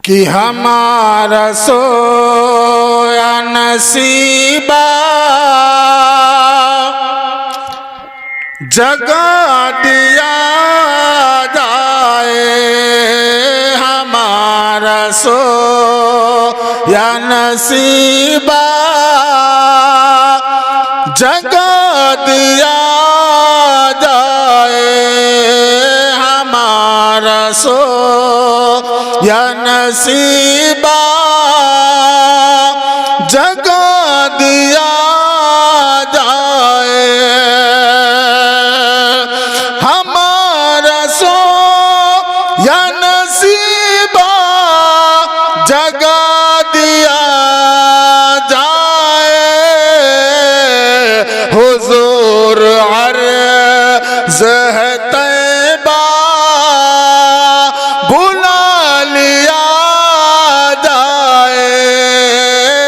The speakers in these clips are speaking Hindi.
कि हमारा सोया नसीबा जगा दिया जाए, हमारा सोया नसीबा जगा दिया जाए, हमारा सोया नसीबा जगा दिया जाए, हमारा सोया नसीबा जगा दिया जाए, हुजूर अर्ज़ है तैबा बुला लिया जाए,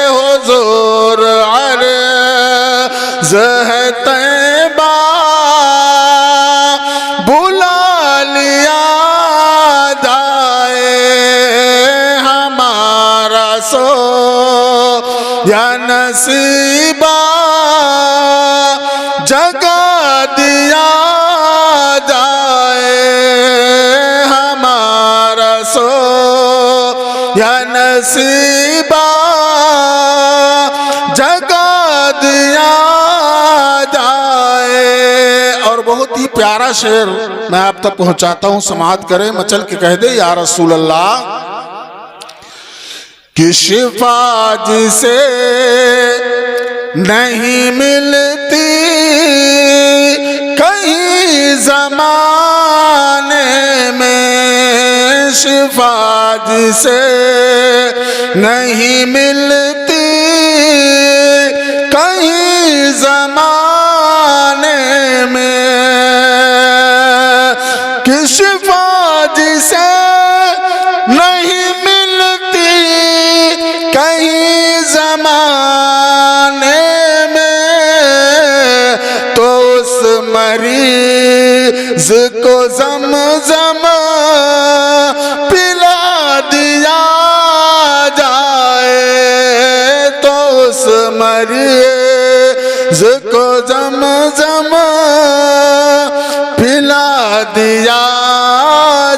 हुजूर अर्ज़ है तैबा बुला लिया जाए, हमारा सोया नसीबा जगा दिया जाए, हमारा सोया नसीबा जगा दिया जाए। और बहुत ही प्यारा शेर मैं आप तक पहुंचाता हूं, समाअत करें, मचल के कह दे या रसूल अल्लाह। कि शिफा जिसे नहीं मिलती कहीं ज़माने में, शिफा जिसे नहीं मिलती कहीं ज़माने में, कि शिफा जिसे नहीं मिलती कहीं ज़माने में, तो उस मरीज़ को ज़मज़म पिला दिया जाए, तो उस मरीज़ को ज़मज़म पिला दिया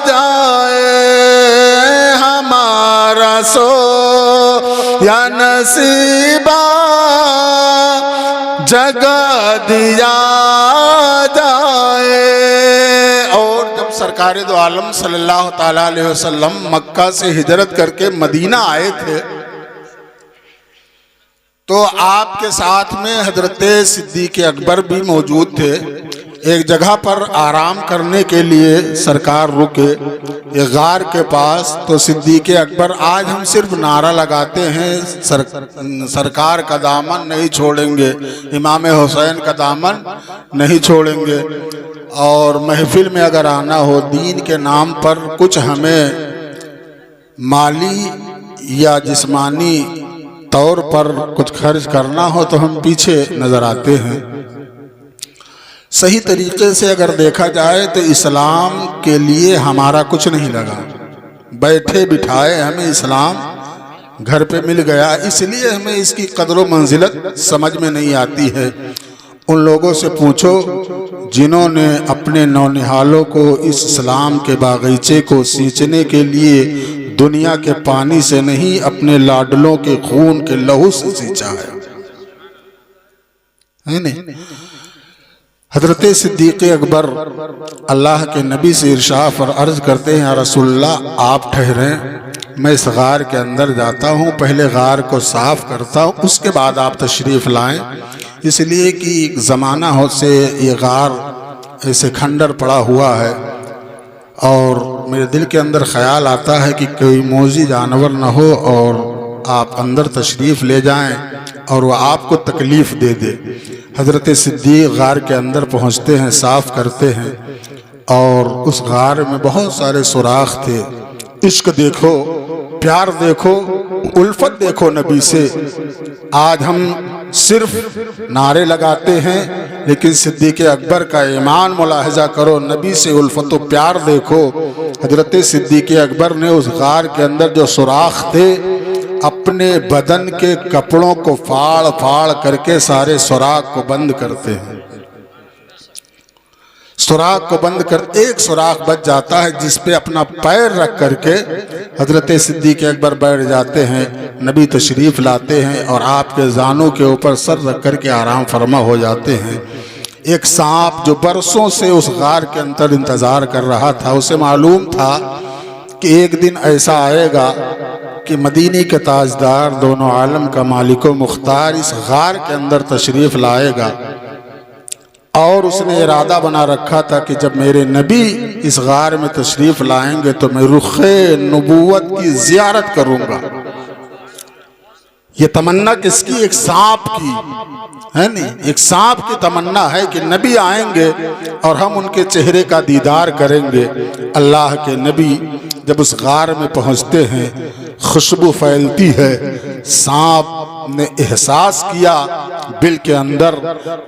जाए, हमारा सोया नसीबा जगा दिया जाए। और जब सरकार दो आलम सल्लल्लाहु ताला अलैहि वसल्लम मक्का से हिजरत करके मदीना आए थे, तो आपके साथ में हजरत सिद्दीक़ अकबर भी मौजूद थे। एक जगह पर आराम करने के लिए सरकार रुके एक गार के पास, तो सिद्दीक़ अकबर आज हम सिर्फ नारा लगाते हैं सरकार का दामन नहीं छोड़ेंगे, इमाम हुसैन का दामन नहीं छोड़ेंगे, और महफिल में अगर आना हो दीन के नाम पर कुछ हमें माली या जिस्मानी तौर पर कुछ खर्च करना हो तो हम पीछे नजर आते हैं। सही तरीके से अगर देखा जाए तो इस्लाम के लिए हमारा कुछ नहीं लगा, बैठे बिठाए हमें इस्लाम घर पे मिल गया, इसलिए हमें इसकी कदर व मंजिलत समझ में नहीं आती है। उन लोगों से पूछो जिन्होंने अपने नौनिहालों को इस इस्लाम के बागीचे को सींचने के लिए दुनिया के पानी से नहीं अपने लाडलों के खून के लहू से सींचा है नहीं? हजरत सिद्दीक़ अकबर अल्लाह के नबी से इरशाद और अर्ज़ करते हैं, या रसूलल्लाह आप ठहरें, मैं इस गार के अंदर जाता हूँ, पहले गार को साफ़ करता हूँ, उसके बाद आप तशरीफ़ लाएं। इसलिए कि ज़माना हो से ये गार ऐसे खंडर पड़ा हुआ है, और मेरे दिल के अंदर ख्याल आता है कि कोई मौजी जानवर न हो और आप अंदर तशरीफ़ ले जाएं और वह आपको तकलीफ़ दे दे। हज़रत सिद्दीक़ गार के अंदर पहुंचते हैं, साफ़ करते हैं, और उस गार में बहुत सारे सुराख थे, इश्क देखो, प्यार देखो, उल्फत देखो नबी से। आज हम सिर्फ नारे लगाते हैं, लेकिन सिद्दीक़ अकबर का ईमान मुलाहिजा करो, नबी से उल्फत व प्यार देखो। हजरत सिद्दीक़ अकबर ने उस गार के अंदर जो सुराख थे, अपने बदन के कपड़ों को फाड़ फाड़ करके सारे सुराख को बंद करते हैं। सुराख को बंद कर एक सुराख बच जाता है, जिस पे अपना पैर रख करके हजरत सिद्दीक़ अकबर बैठ जाते हैं। नबी तशरीफ़ लाते हैं और आपके जानों के ऊपर सर रख करके आराम फरमा हो जाते हैं। एक सांप जो बरसों से उस गार के अंदर इंतज़ार कर रहा था, उसे मालूम था कि एक दिन ऐसा आएगा कि मदीने के ताजदार, दोनों आलम का मालिक व मुख्तार इस गार के अंदर तशरीफ़ लाएगा। और उसने इरादा बना रखा था कि जब मेरे नबी इस गार में तशरीफ़ लाएंगे तो मैं रुखे नबूवत की ज़ियारत करूँगा। ये तमन्ना किसकी? एक सांप की है नहीं, एक सांप की तमन्ना है कि नबी आएंगे और हम उनके चेहरे का दीदार करेंगे। अल्लाह के नबी जब उस गार में पहुंचते हैं, खुशबू फैलती है। सांप ने एहसास किया दिल के अंदर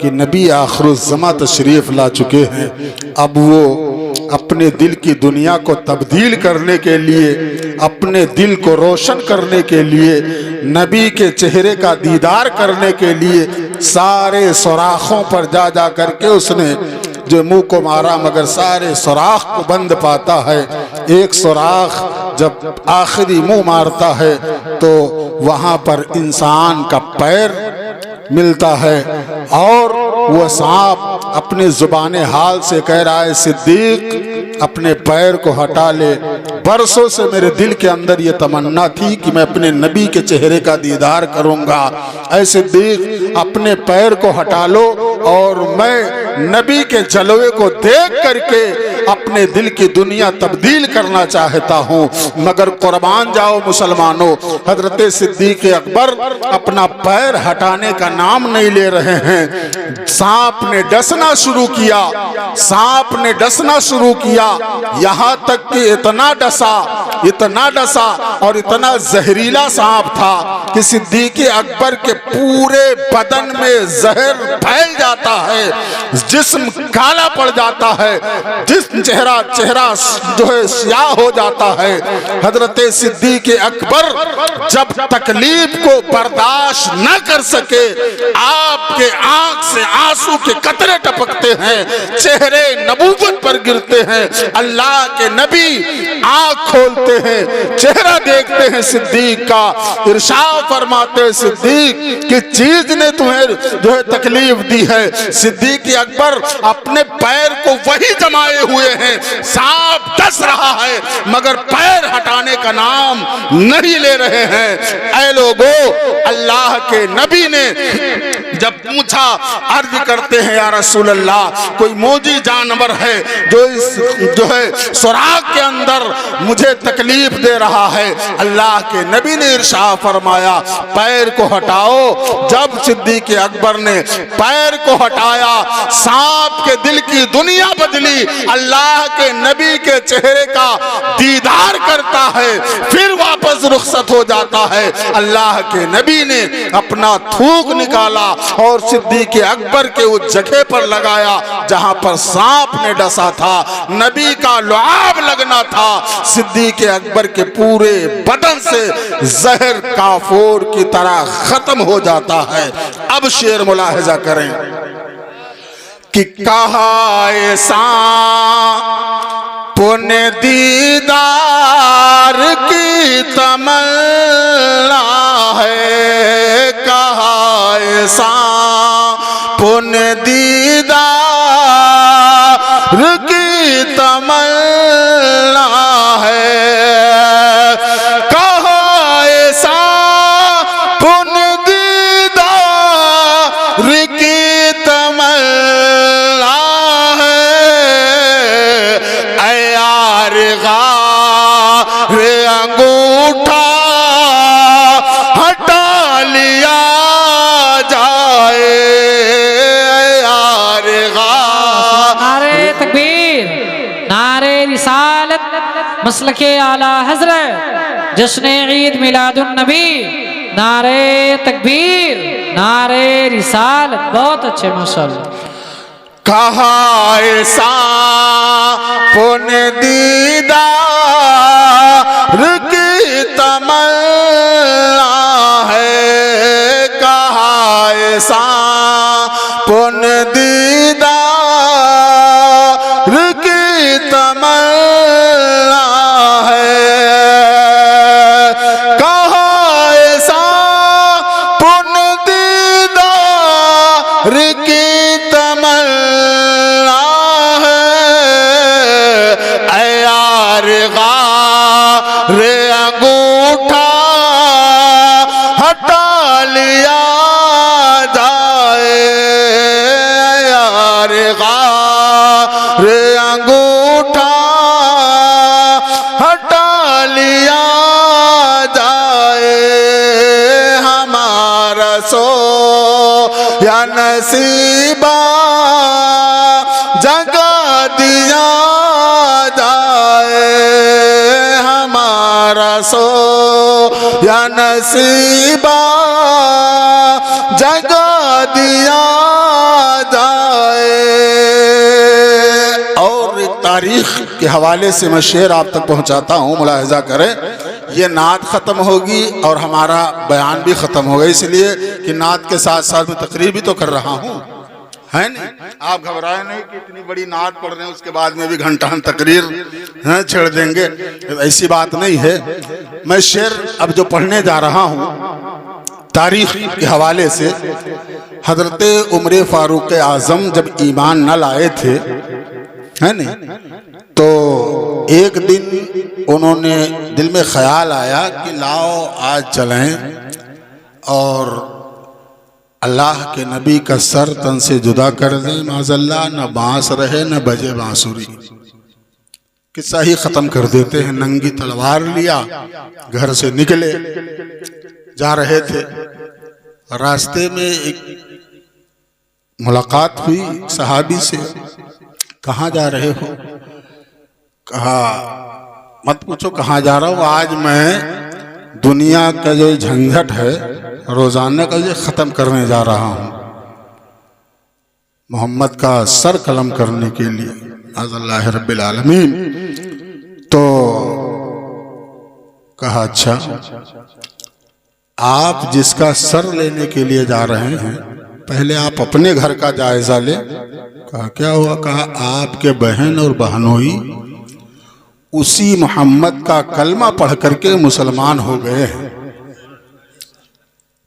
कि नबी आखिरुज़्ज़मा तशरीफ़ ला चुके हैं। अब वो अपने दिल की दुनिया को तब्दील करने के लिए, अपने दिल को रोशन करने के लिए, नबी के चेहरे का दीदार करने के लिए सारे सुराखों पर जा जा करके उसने जो मुंह को मारा, मगर सारे सुराख को बंद पाता है। एक सुराख जब आखिरी मुंह मारता है तो वहां पर इंसान का पैर मिलता है और वह सांप अपने जुबान हाल से कह रहा है, सिद्दीक अपने पैर को हटा ले। बरसों से मेरे दिल के अंदर ये तमन्ना थी कि मैं अपने नबी के चेहरे का दीदार करूंगा। ऐ सिद्दीक अपने पैर को हटा लो और मैं नबी के जलवे को देख करके अपने दिल की दुनिया तब्दील करना चाहता हूँ। मगर कुर्बान जाओ मुसलमानों, हजरत सिद्दीक़ अकबर अपना पैर हटाने का नाम नहीं ले रहे हैं। सांप ने डसना शुरू किया, सांप ने डसना शुरू किया, यहाँ तक कि इतना डसा और इतना जहरीला सांप था कि सिद्दीक़ अकबर के पूरे बदन में जहर फैल जाता है, जिस्म काला पड़ जाता है, जिस्म चेहरा जो है स्याह हो जाता है। हजरत सिद्दीक़ अकबर जब तकलीफ को बर्दाश्त न कर सके, आपके आंख से आंसू के कतरे टपकते हैं, चेहरे नबूवत पर गिरते हैं। अल्लाह के नबी आंख खोलते हैं, चेहरा देखते हैं सिद्दीक का, इरशाद फरमाते हैं, सिद्दीक किस चीज ने तुम्हें जो है तकलीफ दी है? सिद्दीक अकबर अपने पैर को वही जमाए हुए हैं, सांप डस रहा है मगर पैर हटाने का नाम नहीं ले रहे हैं। ऐ लोगों, अल्लाह के नबी ने जब पूछा, अर्ज करते हैं या रसूल अल्लाह, कोई मोजी जानवर है जो है सुराख के अंदर मुझे तकलीफ दे रहा है? अल्लाह के नबी ने इरशाद फरमाया, पैर को हटाओ। जब सिद्दीक अकबर ने पैर को हटाया, सांप के दिल की दुनिया बदली, अल्लाह के नबी के चेहरे का दीदार करता है, फिर वापस रुखसत हो जाता है। अल्लाह के नबी ने अपना थूक निकाला और सिद्दीक अकबर के उस जगह पर लगाया जहां पर सांप ने डसा था, नबी का लुआब लगना था। सिद्दीक अकबर के पूरे बदन से जहर काफूर की तरह खत्म हो जाता है। अब शेर मुलाहिजा करें कि कहा ऐसा पुण्य दीदार की तमन्ना है, कहा ऐसा पुण्य दीदार की तमन्ना है, कहा ऐसा पुण्य दीदार की तमन्ना है। ऐ यार गार अंगूर मसलके आला हजरत जश्न ईद मिलादुन नबी, नारे तकबीर, नारे रिसालत। बहुत अच्छे माशाअल्लाह। कहा ऐसा पुण्य दीदार की तमन्ना है, कहा ऐसा पुण्य दीदार की तमन्ना है, कहा ऐसा पुण्य दीदार की तमन्ना है, ऐ यार रे अंगूठा हटा लिया जाए, यार रे अंगूठा हटा लिया जाए, हमारा सो या नसीबा जगा दिया जाए, हमारा सो या नसीबा जगा दिया जाए। और एक तारीख के हवाले से मैं शेर आप तक पहुंचाता हूं, मुलाहिजा करें। ये नात ख़त्म होगी और हमारा बयान भी ख़त्म होगा, इसलिए कि नात के साथ साथ मैं तकरीर भी तो कर रहा हूँ, है नहीं? आप घबराए नहीं कि इतनी बड़ी नात पढ़ रहे हैं उसके बाद में भी घंटा तकरीर छेड़ देंगे, ऐसी बात नहीं है। मैं शेर अब जो पढ़ने जा रहा हूँ तारीख के हवाले से, हजरत उमर फारूक आज़म जब ईमान न लाए थे, है नहीं, तो एक दिन उन्होंने दिल में ख्याल आया कि लाओ आज चलें और अल्लाह के नबी का सर तन से जुदा कर दें, माज़अल्लाह, न बांस रहे न बजे बांसुरी। किस्सा ही ख़त्म कर देते हैं। नंगी तलवार लिया, घर से निकले, जा रहे थे। रास्ते में एक मुलाकात हुई सहाबी से। कहाँ जा रहे हो? कहा मत पूछो कहाँ जा रहा हूँ, आज मैं दुनिया का जो झंझट है रोजाना का ये ख़त्म करने जा रहा हूँ, मोहम्मद का सर कलम करने के लिए, अल्लाह रब्बिल आलमीन। तो कहा अच्छा, आप जिसका सर लेने के लिए जा रहे हैं पहले आप अपने घर का जायजा ले। कहा क्या हुआ? कहा आपके बहन और बहनोई उसी मोहम्मद का कलमा पढ़ करके मुसलमान हो गए हैं।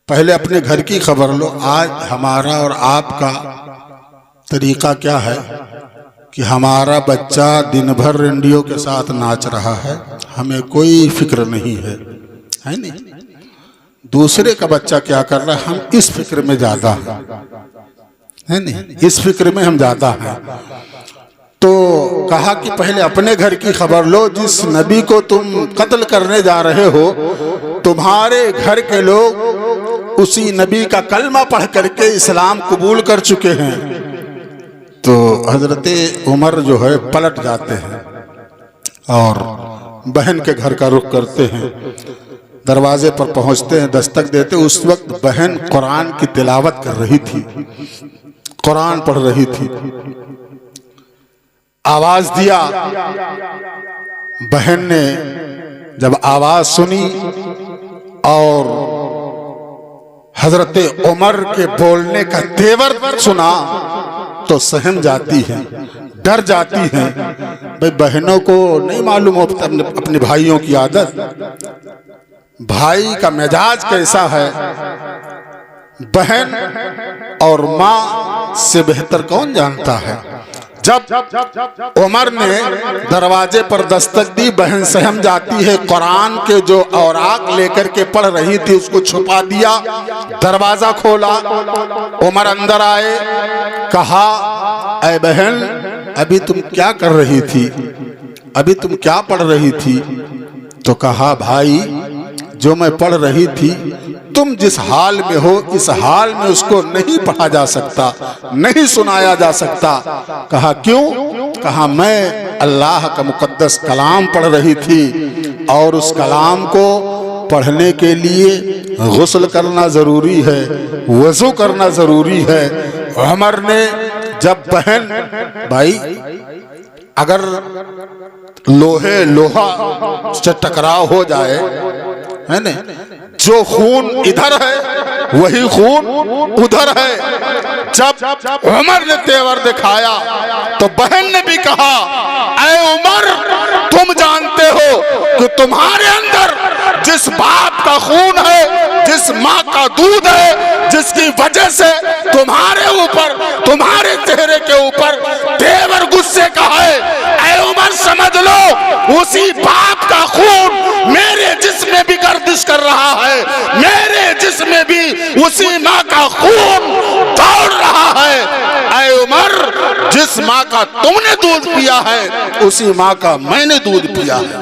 पहले अपने घर की खबर लो। आज हमारा और आपका तरीका क्या है कि हमारा बच्चा दिन भर रेडियो के साथ नाच रहा है, हमें कोई फिक्र नहीं है नहीं। दूसरे का बच्चा क्या कर रहा है, हम इस फिक्र में ज्यादा है नहीं, इस फिक्र में हम ज्यादा हैं। तो कहा कि पहले अपने घर की खबर लो। जिस नबी को तुम कत्ल करने जा रहे हो, तुम्हारे घर के लोग उसी नबी का कलमा पढ़ करके इस्लाम कबूल कर चुके हैं। तो हजरत उमर जो है पलट जाते हैं और बहन के घर का रुख करते हैं। दरवाजे पर पहुंचते हैं, दस्तक देते। उस वक्त बहन कुरान की तिलावत कर रही थी, कुरान पढ़ रही थी। आवाज दिया। बहन ने जब आवाज सुनी और हजरत उमर के बोलने का तेवर सुना तो सहम जाती है, डर जाती हैं। भाई बहनों को नहीं मालूम होता अपने भाइयों की आदत, भाई का मिजाज कैसा है। बहन और माँ से बेहतर कौन जानता है। जब उमर ने दरवाजे पर दस्तक दी, बहन सहम जाती है। कुरान के जो औराक लेकर के पढ़ रही थी उसको छुपा दिया, दरवाजा खोला। उमर अंदर आए, कहा ऐ बहन अभी तुम क्या कर रही थी, अभी तुम क्या पढ़ रही थी? तो कहा भाई जो मैं पढ़ रही थी, तुम जिस हाल में हो इस हाल में उसको नहीं पढ़ा जा सकता, नहीं सुनाया जा सकता। कहा क्यों? कहा मैं अल्लाह का मुकद्दस कलाम पढ़ रही थी और उस कलाम को पढ़ने के लिए गुस्ल करना ज़रूरी है, वज़ू करना ज़रूरी है। उमर ने जब बहन भाई अगर लोहा से टकराव हो जाए है ना, जो खून इधर है वही खून उधर है। जब उमर ने तेवर दिखाया तो बहन ने भी कहा, ऐ उमर तुम जानते हो कि तुम्हारे अंदर जिस बाप का खून है, जिस माँ का दूध है, जिसकी वजह से तुम्हारे ऊपर, तुम्हारे चेहरे के ऊपर तेवर गुस्से का है, ऐ उमर समझ लो उसी बाप का खून मेरे जिस्म में भी गर्दिश कर रहा है, मेरे जिस्म में भी उसी माँ का खून दौड़ रहा है। ऐ उमर जिस माँ का तुमने दूध पिया है उसी माँ का मैंने दूध पिया है।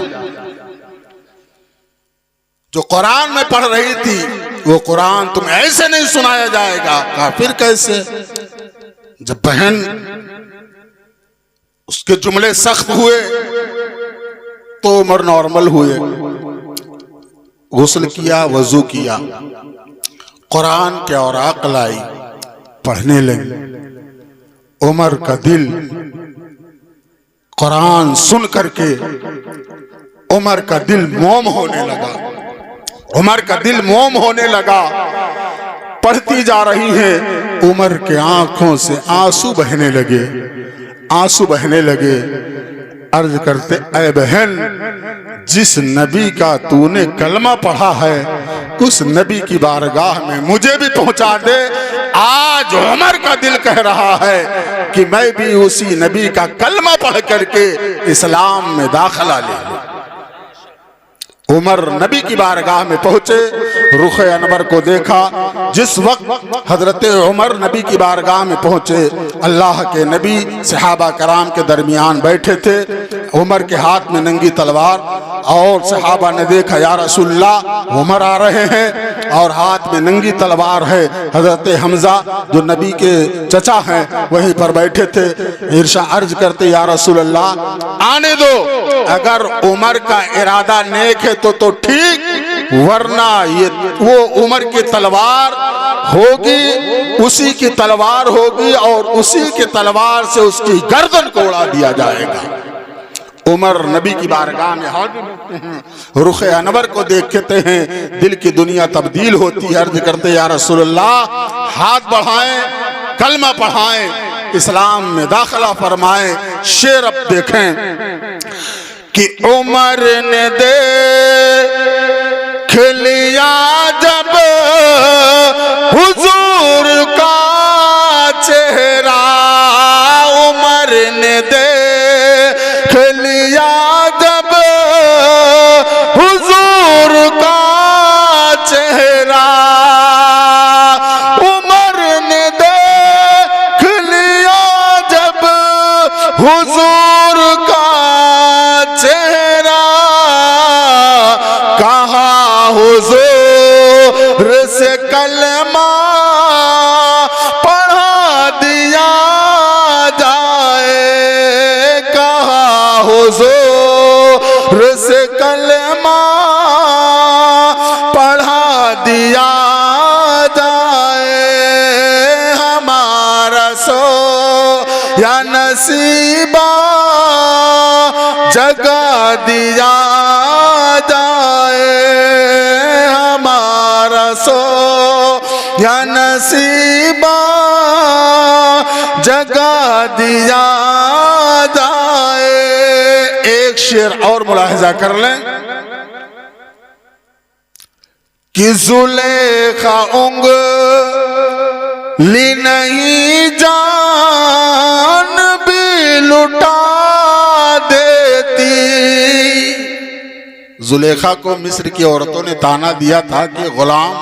जो कुरान में पढ़ रही थी वो कुरान तुम्हें ऐसे नहीं सुनाया जाएगा। कहा फिर कैसे? जब बहन उसके जुमले सख्त हुए तो उमर नॉर्मल हुए, गुस्ल किया, वजू किया, कुरान के औराक लाई, पढ़ने लगी। उमर का दिल कुरान सुन करके उमर का दिल मोम होने लगा, उमर का दिल मोम होने लगा। पढ़ती जा रही है, उमर के आंखों से आंसू बहने लगे, आंसू बहने लगे। अर्ज करते, ऐ बहन जिस नबी का तूने कलमा पढ़ा है उस नबी की बारगाह में मुझे भी पहुंचा दे। आज उमर का दिल कह रहा है कि मैं भी उसी नबी का कलमा पढ़ करके इस्लाम में दाखिला ले लूं। उमर नबी की बारगाह में पहुंचे, रुख अनवर को देखा। जिस वक्त हजरत उमर नबी की बारगाह में पहुंचे, अल्लाह के नबी सहाबा कराम के दरमियान बैठे थे, उमर के हाथ में नंगी तलवार, और सहाबा ने देखा या रसूलल्लाह उमर आ रहे हैं और हाथ में नंगी तलवार है। हजरत हमजा जो नबी के चचा हैं वहीं पर बैठे थे। इरशा अर्ज करते, या रसूलल्लाह आने दो, अगर उमर का इरादा नेक है तो ठीक, वरना ये वो उमर की तलवार होगी, उसी की तलवार होगी और उसी की तलवार से उसकी गर्दन को उड़ा दिया जाएगा। उमर नबी की बारगाह में हाजिर होते हैं, रुख अनवर को देखते हैं, दिल की दुनिया तब्दील होती है। अर्ज करते, या रसूलल्लाह हाथ बढ़ाएं, कलमा पढ़ाएं, इस्लाम में दाखिला फरमाएं। शेर अब देखें कि उमर ने देख लिया जब हुजूर का चेहरा, उमर ने देख लिया जब हुजूर का चेहरा, उमर ने देख लिया जब हुजूर का चेहरा, कहा हुजूर से कलमा पढ़ा दिया जाए, कहा हुजूर से कलमा पढ़ा दिया जाए। हमारा सो या नसीबा जगा दिया जाए, हमारा सो या नसीबा जगा दिया जाए। एक शेर और मुलाहिजा कर लें कि जुलेखा उंगली नहीं जान भी लुटा देती। जुलेखा को मिस्र की औरतों ने ताना दिया था कि गुलाम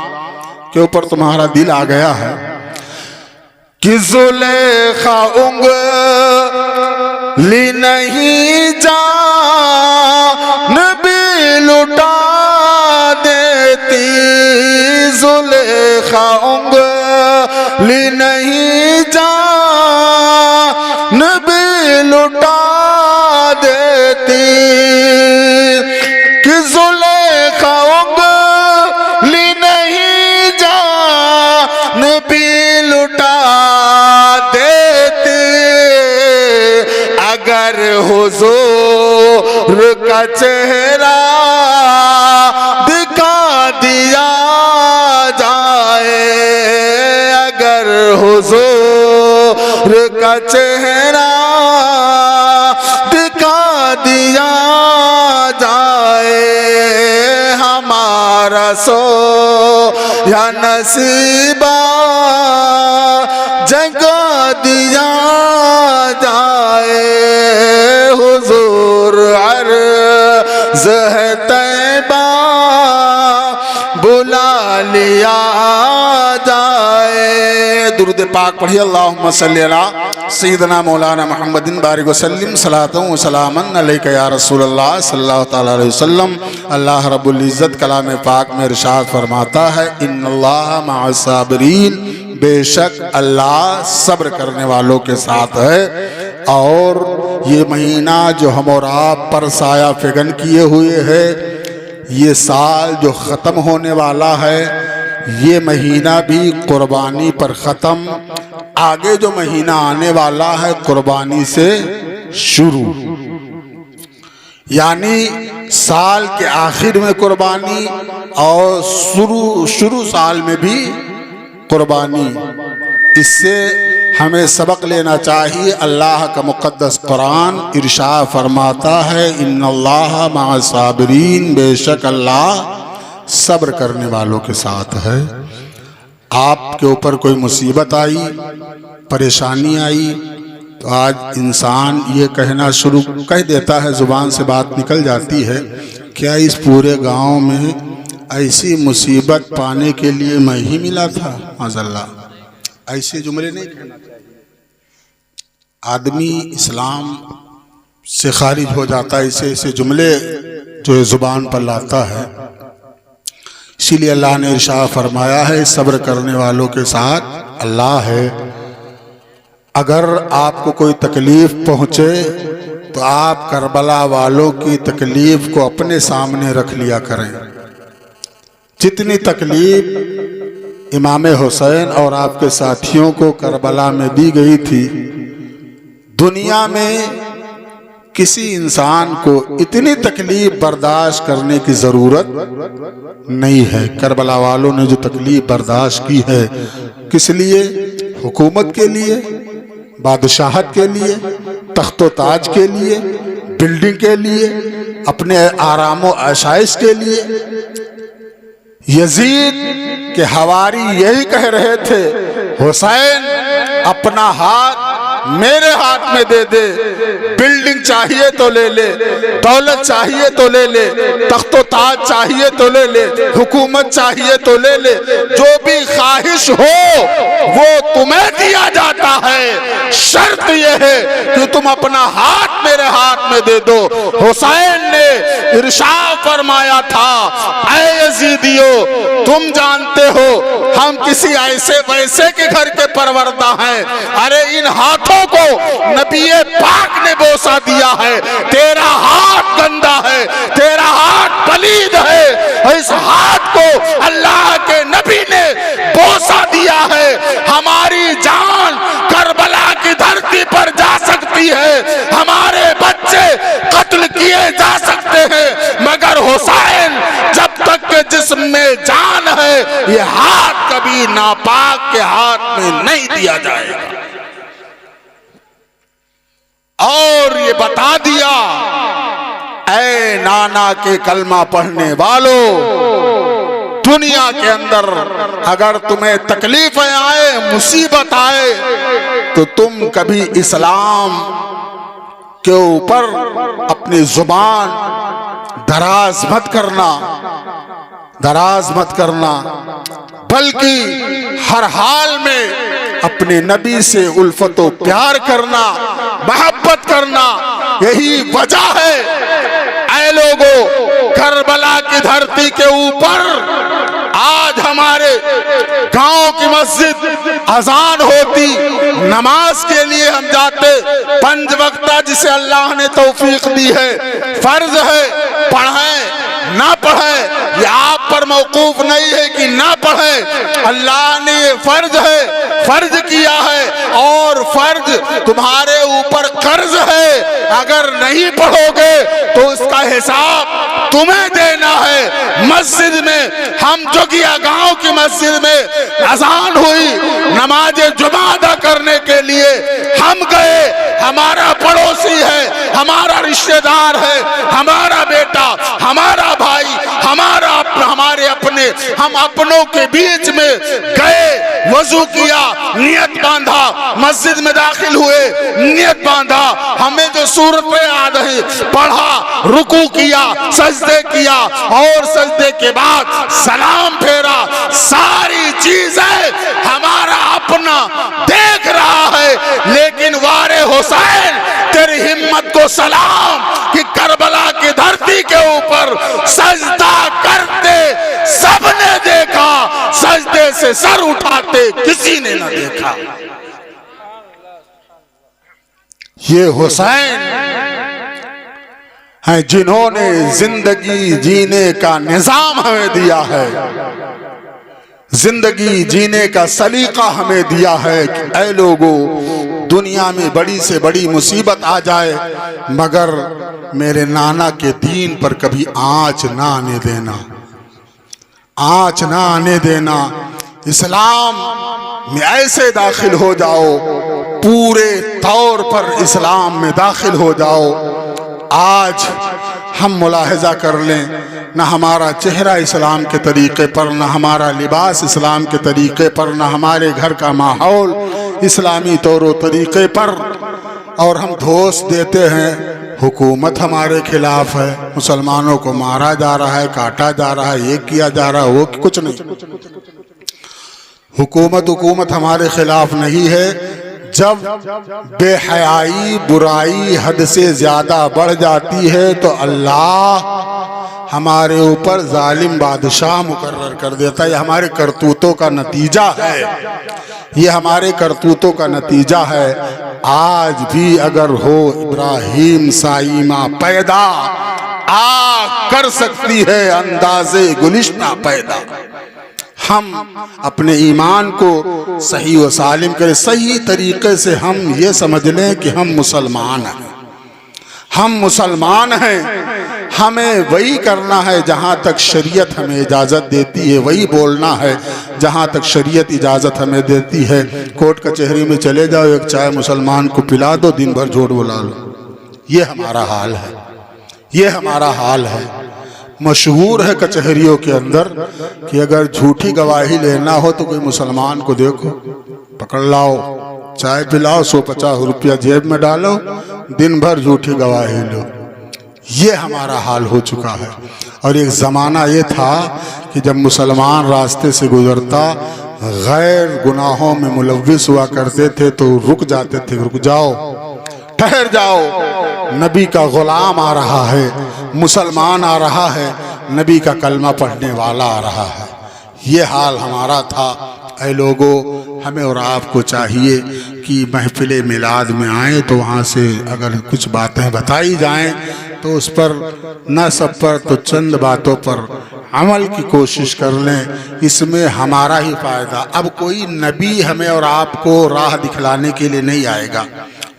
के ऊपर तुम्हारा दिल आ गया है, कि जुलेखा उंगली नहीं जान भी लुटा देती, जुलेखा उंगली नहीं जान भी लुटा हुजूर का चेहरा दिखा दिया जाए, अगर हुजूर का चेहरा दिखा दिया जाए, हमारा सो या नसीबा जगा दिया जाए, हुजूर अर्ज़ है तैबा बुला लिया जाए। दुरूद पाक पढ़िए, अल्लाहुम्मा सल्ली अला सय्यिदना मौलाना मुहम्मदिन बारिक वसल्लिम सलातन व सलामन अलैका या रसूलल्लाह सल्लल्लाहु तआला अलैहि वसल्लम। अल्लाह रब्बुल इज़्ज़त कलाम पाक में इरशाद फरमाता है, इन्नल्लाह मअस साबिरीन, बेशक अल्लाह सब्र करने वालों के साथ है। और ये महीना जो हम और आप पर साया फिगन किए हुए है, ये साल जो ख़त्म होने वाला है, ये महीना भी कुर्बानी पर ख़त्म, आगे जो महीना आने वाला है कुर्बानी से शुरू। यानी साल के आखिर में कुर्बानी और शुरू साल में भी कुर्बानी। इससे हमें सबक लेना चाहिए। अल्लाह का मुक़द्दस कुरान इरशाद फरमाता है, इन्नल्लाह मअस साबिरीन, बेशक अल्लाह सब्र करने वालों के साथ है। आपके ऊपर कोई मुसीबत आई, परेशानी आई, तो आज इंसान ये कहना शुरू कह देता है, ज़ुबान से बात निकल जाती है, क्या इस पूरे गांव में ऐसी मुसीबत पाने के लिए मैं ही मिला था? माज़अल्लाह, ऐसे जुमले नहीं कहना चाहिए। आदमी इस्लाम से खारिज हो जाता है ऐसे जुमले जो ज़ुबान पर लाता है। इसीलिए अल्लाह ने इरशाद फरमाया है, सब्र करने वालों के साथ अल्लाह है। अगर आपको कोई तकलीफ पहुँचे तो आप करबला वालों की तकलीफ को अपने सामने रख लिया करें। जितनी तकलीफ इमाम हुसैन और आपके साथियों को करबला में दी गई थी, दुनिया में किसी इंसान को इतनी तकलीफ बर्दाश्त करने की ज़रूरत नहीं है। करबला वालों ने जो तकलीफ बर्दाश्त की है, किस लिए? हुकूमत के लिए, बादशाहत के लिए, तख्तो ताज के लिए, बिल्डिंग के लिए, अपने आराम व आशाइश के लिए। यजीद के हवारी यही कह रहे थे, हुसैन अपना हाथ मेरे हाथ में दे दे, बिल्डिंग चाहिए तो ले ले, दौलत चाहिए तो ले ले, तख्तो ताज चाहिए तो ले ले, हुकूमत चाहिए तो ले ले, जो भी ख्वाहिश हो वो तुम्हें दिया जाता है, शर्त यह है कि तुम अपना हाथ मेरे हाथ में दे दो। हुसैन ने इरशाद फरमाया था, ऐ यजीदियो, तुम जानते हो हम किसी ऐसे वैसे के घर के परवरदा हैं, अरे इन हाथों को नबी पाक ने बोसा दिया है, तेरा हाथ गंदा है, तेरा हाथ पलीद है, इस हाथ को अल्लाह के नबी ने बोसा दिया है। हमारी जान करबला की धरती पर जा सकती है, हमारे बच्चे कत्ल किए जा सकते हैं, मगर हुसैन जब तक के जिस्म में जान है, ये हाथ कभी नापाक के हाथ में नहीं दिया जाएगा। और ये बता दिया, ऐ नाना के कलमा पढ़ने वालों, दुनिया के अंदर अगर तुम्हें तकलीफें आए, मुसीबत आए, तो तुम कभी इस्लाम के ऊपर अपनी जुबान दराज मत करना, बल्कि हर हाल में अपने नबी से उल्फत व प्यार करना, मोहब्बत करना। यही वजह है ऐ लोगों, करबला की धरती के ऊपर आज हमारे गांव की मस्जिद अजान होती, नमाज के लिए हम जाते, 5 वक्ता जिसे अल्लाह ने तौफीक दी है, फर्ज है, पढ़ें ना पढ़ें ये आप पर मौकूफ नहीं है कि ना पढ़े। अल्लाह ने फर्ज किया है और फर्ज तुम्हारे ऊपर कर्ज है। अगर नहीं पढ़ोगे तो उसका हिसाब तुम्हें देना है। मस्जिद में हम जोगिया गांव की मस्जिद में अजान हुई, नमाज जुमा अदा करने के लिए हम गए। हमारा पड़ोसी है, हमारा रिश्तेदार है, हमारा बेटा, हमारा भाई, हमारे अपने, हम अपनों के बीच में गए, वजू किया, नियत बांधा, मस्जिद में दाखिल हुए, नियत बांधा, हमें जो सूरतें याद है पढ़ा, रुकू किया, सजदे किया और सजदे के बाद सलाम फेरा। सारी चीजें हमारा अपना देख रहा है, लेकिन वारे हुसैन तेरी हिम्मत को सलाम कि करबला की धरती के ऊपर सजदा करते सबने देखा, सजदे से सर उठाते किसी ने न देखा। ये हुसैन हैं जिन्होंने जिंदगी जीने का निजाम हमें दिया है, जिंदगी जीने का सलीका हमें दिया है कि ऐ लोगों, दुनिया में बड़ी से बड़ी मुसीबत आ जाए मगर मेरे नाना के दीन पर कभी आंच ना आने देना, आंच ना आने देना। इस्लाम में ऐसे दाखिल हो जाओ, पूरे तौर पर इस्लाम में दाखिल हो जाओ। आज हम मुलाहिजा कर लें, न हमारा चेहरा इस्लाम के तरीके पर, न हमारा लिबास इस्लाम के तरीके पर, न हमारे घर का माहौल इस्लामी तौर तरीके पर, और हम दोष देते हैं हुकूमत हमारे खिलाफ है, मुसलमानों को मारा जा रहा है, काटा जा रहा है, ये किया जा रहा है, वो कुछ नहीं। हुकूमत हमारे खिलाफ नहीं है। जब बेहयाई बुराई हद से ज्यादा बढ़ जाती है तो अल्लाह हमारे ऊपर जालिम बादशाह मुकर्रर कर देता है। ये हमारे करतूतों का नतीजा है, ये हमारे करतूतों का नतीजा है। आज भी अगर हो इब्राहिम साइमा पैदा, आग कर सकती है अंदाजे गुलिस्ता पैदा। हम अपने ईमान को सही व सालिम करें, सही तरीके से हम ये समझ लें कि हम मुसलमान हैं, हम मुसलमान हैं। हमें वही करना है जहाँ तक शरीयत हमें इजाज़त देती है, वही बोलना है जहाँ तक शरीयत इजाज़त हमें देती है। कोर्ट कचहरी में चले जाओ, एक चाय मुसलमान को पिला दो, दिन भर झूठ बुला लो। ये हमारा हाल है, ये हमारा हाल है। मशहूर है कचहरियों के अंदर कि अगर झूठी गवाही लेना हो तो कोई मुसलमान को देखो, पकड़ लाओ, चाय पिलाओ, 150 रुपया जेब में डालो, दिन भर झूठी गवाही लो। ये हमारा हाल हो चुका है। और एक ज़माना ये था कि जब मुसलमान रास्ते से गुजरता गैर गुनाहों में मुलव्विस हुआ करते थे तो रुक जाते थे, रुक जाओ, ठहर जाओ, नबी का गुलाम आ रहा है, मुसलमान आ रहा है, नबी का कलमा पढ़ने वाला आ रहा है। ये हाल हमारा था। ऐ लोगों, हमें और आपको चाहिए कि महफिल मिलाद में आए तो वहाँ से अगर कुछ बातें बताई जाएं तो उस पर, न सब पर तो चंद बातों पर अमल की कोशिश कर लें, इसमें हमारा ही फायदा। अब कोई नबी हमें और आपको राह दिखलाने के लिए नहीं आएगा,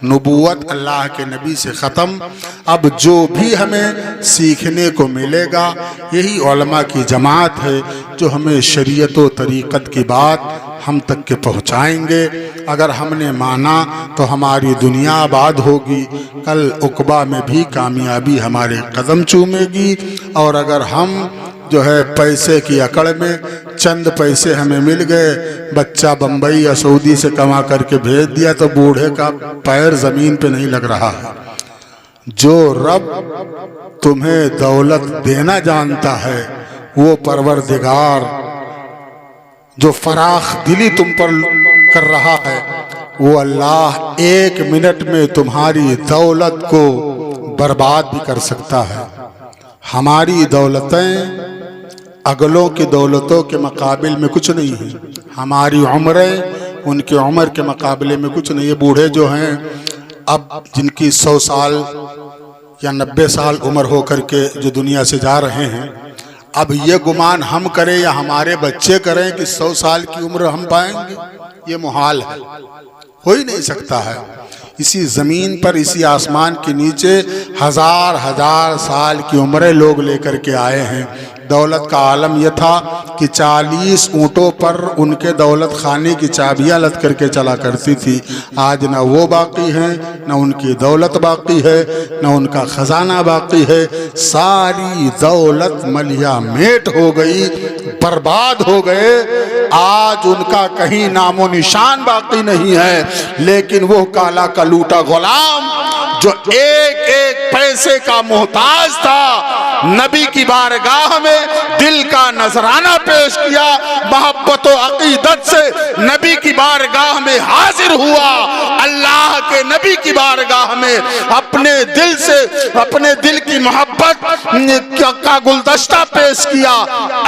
नबूवत अल्लाह के नबी से ख़त्म। अब जो भी हमें सीखने को मिलेगा यही उलमा की जमात है जो हमें शरीयत व तरीक़त की बात हम तक के पहुँचाएँगे। अगर हमने माना तो हमारी दुनिया आबाद होगी, कल उक़बा में भी कामयाबी हमारे कदम चूमेगी। और अगर हम जो है पैसे की अकड़ में, चंद पैसे हमें मिल गए, बच्चा बम्बई या सऊदी से कमा करके भेज दिया तो बूढ़े का पैर ज़मीन पे नहीं लग रहा है। जो रब तुम्हें दौलत देना जानता है वो परवरदिगार जो फराख दिली तुम पर कर रहा है वो अल्लाह 1 मिनट में तुम्हारी दौलत को बर्बाद भी कर सकता है। हमारी दौलतें अगलों की दौलतों के मुकाबिल में कुछ नहीं है, हमारी उम्रें उनकी उम्र के मुकाबले में कुछ नहीं है। बूढ़े जो हैं अब जिनकी 100 साल या 90 साल उम्र हो करके जो दुनिया से जा रहे हैं, अब ये गुमान हम करें या हमारे बच्चे करें कि 100 साल की उम्र हम पाएंगे, ये मुहाल है, हो ही नहीं सकता है। इसी ज़मीन पर, इसी आसमान के नीचे हजार हजार साल की उम्रें लोग लेकर के आए हैं। दौलत का आलम यह था कि 40 ऊँटों पर उनके दौलत खाने की चाबियां लद करके चला करती थी। आज न वो बाकी हैं, न उनकी दौलत बाकी है, न उनका खजाना बाकी है। सारी दौलत मलिया मेट हो गई, बर्बाद हो गए। आज उनका कहीं नामो निशान बाकी नहीं है। लेकिन वो काला कलूटा गुलाम जो एक एक पैसे का मोहताज था, नबी की बारगाह में दिल का नजराना पेश किया, मोहब्बत और अकीदत से नबी की बारगाह में हाजिर हुआ, अल्लाह के नबी की बारगाह में अपने दिल से, अपने दिल की मोहब्बत का गुलदस्ता पेश किया।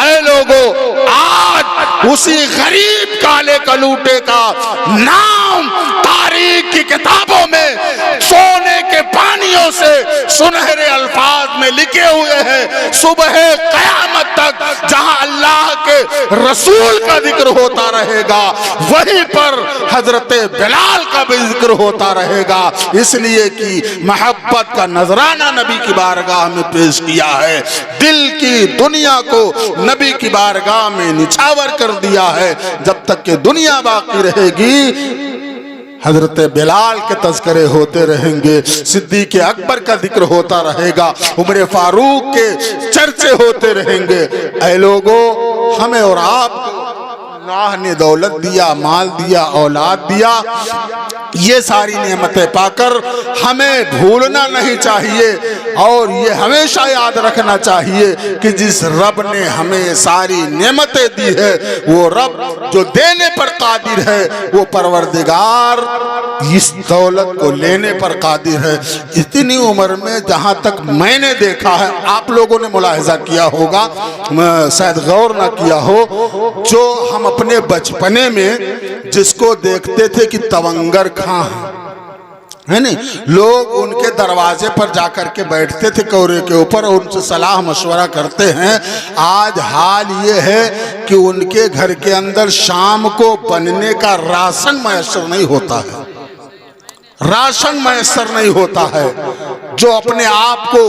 ऐ लोगों, आज उसी गरीब काले कलूटे का नाम तारीख की किताबों में सोने के पानियों से सुनहरे अल्फाज में लिखे हुए हैं। सुबह कयामत तक जहां अल्लाह के रसूल का जिक्र होता रहेगा, वहीं पर हजरत बिलाल का भी जिक्र होता रहेगा। इसलिए कि मोहब्बत का नजराना नबी की बारगाह में पेश किया है। दिल की दुनिया को नबी की बारगाह में निछावर कर दिया है। जब तक कि दुनिया बाकी रहेगी, हजरत बिलाल के तज़किरे होते रहेंगे, सिद्दीक़ अकबर का जिक्र होता रहेगा, उमर फारूक के चर्चे होते रहेंगे। ऐ लोगों, हमें और आपको अल्लाह ने दौलत दिया, माल दिया, औलाद दिया। ये सारी नेमतें पाकर हमें भूलना नहीं चाहिए और ये हमेशा याद रखना चाहिए कि जिस रब ने हमें सारी नेमतें दी है, वो रब जो देने पर कादिर है, वो परवरदिगार इस दौलत को लेने पर कादिर है। इतनी उम्र में जहाँ तक मैंने देखा है, आप लोगों ने मुलाहिजा किया होगा, शायद गौर ना किया हो, जो हम अपने बचपने में जिसको देखते थे कि तवंगर खां है नहीं, लोग उनके दरवाजे पर जाकर के बैठते थे कौरे के ऊपर और उनसे सलाह मशवरा करते हैं। आज हाल ये है कि उनके घर के अंदर शाम को बनने का राशन मैसर नहीं होता है, राशन मैसर नहीं होता है। जो अपने आप को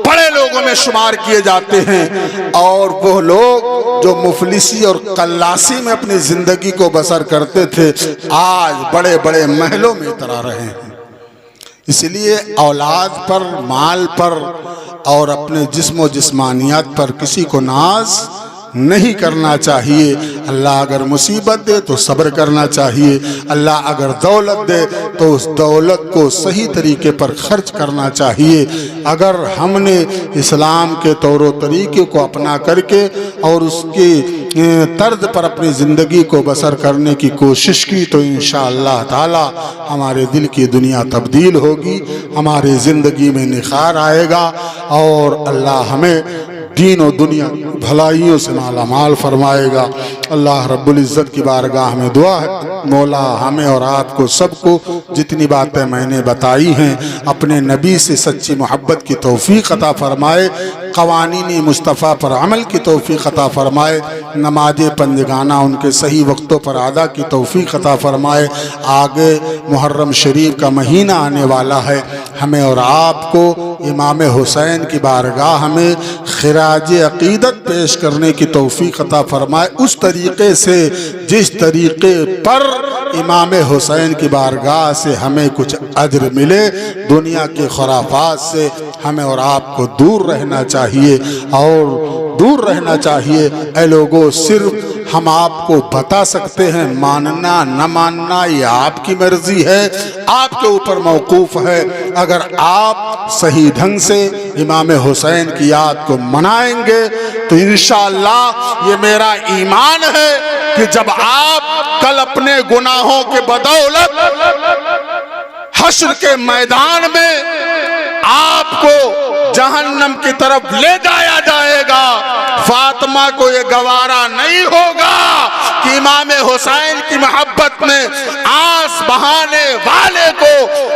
बड़े लोगों में शुमार किए जाते हैं और वो लोग जो मुफलिसी और कल्लासी में अपनी जिंदगी को बसर करते थे, आज बड़े बड़े महलों में उतर रहे हैं। इसलिए औलाद पर, माल पर और अपने जिस्म जिस्मानियत पर किसी को नाज नहीं करना चाहिए। अल्लाह अगर मुसीबत दे तो सब्र करना चाहिए, अल्लाह अगर दौलत दे तो उस दौलत को सही तरीके पर खर्च करना चाहिए। अगर हमने इस्लाम के तौर तरीके को अपना करके और उसके तर्ज पर अपनी ज़िंदगी को बसर करने की कोशिश की तो इंशाअल्लाह ताला हमारे दिल की दुनिया तब्दील होगी, हमारी ज़िंदगी में निखार आएगा और अल्लाह हमें दीन और दुनिया भलाइयों से माला माल फरमाएगा। अल्लाह रब्बुल इज़्ज़त की बारगाह में दुआ है, मौला हमें और आपको सबको जितनी बातें मैंने बताई हैं अपने नबी से सच्ची मोहब्बत की तौफीक अता फरमाए, क़वानीन मुस्तफ़ा पर अमल की तौफीक अता फरमाए, नमाज पंजगाना उनके सही वक्तों पर अदा की तौफीक अता फरमाए। आगे मुहर्रम शरीफ का महीना आने वाला है, हमें और आपको इमाम हुसैन की बारगाह में खिराज अक़ीदत पेश करने की तौफीक अता फरमाए, उस तरीक़े से जिस तरीक़े पर इमाम हुसैन की बारगाह से हमें कुछ अज्र मिले। दुनिया के खुराफात से हमें और आपको दूर रहना चाहिए और दूर रहना चाहिए। ऐ लोगों, सिर्फ हम आपको बता सकते हैं, मानना न मानना ये आपकी मर्जी है, आपके ऊपर मौकूफ है। अगर आप सही ढंग से इमाम हुसैन की याद को मनाएंगे तो इंशाअल्लाह ये मेरा ईमान है कि जब आप कल अपने गुनाहों के बदौलत हश्र के मैदान में आपको जहन्नम की तरफ ले जाया जाएगा, फातिमा को ये गवारा नहीं होगा कि इमाम हुसैन की मोहब्बत में आंस बहाने वाले को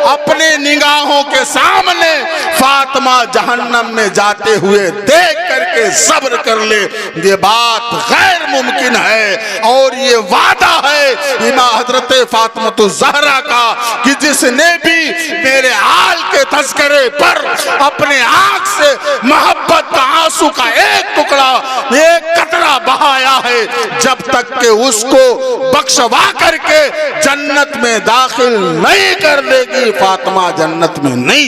अपने निगाहों के सामने फातिमा जहन्नम में जाते हुए देख करके सब्र कर ले, ये बात गैर मुमकिन है। और ये वादा है इमाम हजरत फातिमा ज़हरा का कि जिसने भी मेरे आल के तज़किरे पर अपने आंख से मोहब्बत का आंसू का एक टुकड़ा, एक कतरा बहाया है, जब तक के उसको बख्शवा करके जन्नत में दाखिल नहीं कर देगी, फातिमा जन्नत में नहीं।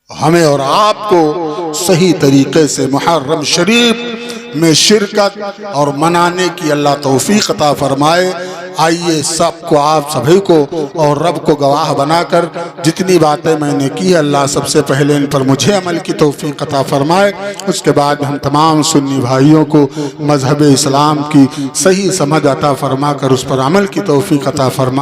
हमें और आपको सही तरीके से मुहर्रम शरीफ में शिरकत और मनाने की अल्लाह तौफीक अता फरमाए। आइए सबको, आप सभी को और रब को गवाह बनाकर जितनी बातें मैंने की, अल्लाह सबसे पहले इन पर मुझे अमल की तौफीक अता फरमाए। उसके बाद हम तमाम सुन्नी भाइयों को मजहब इस्लाम की सही समझ अता फरमा कर उस पर अमल की तौफीक अता फरमाए।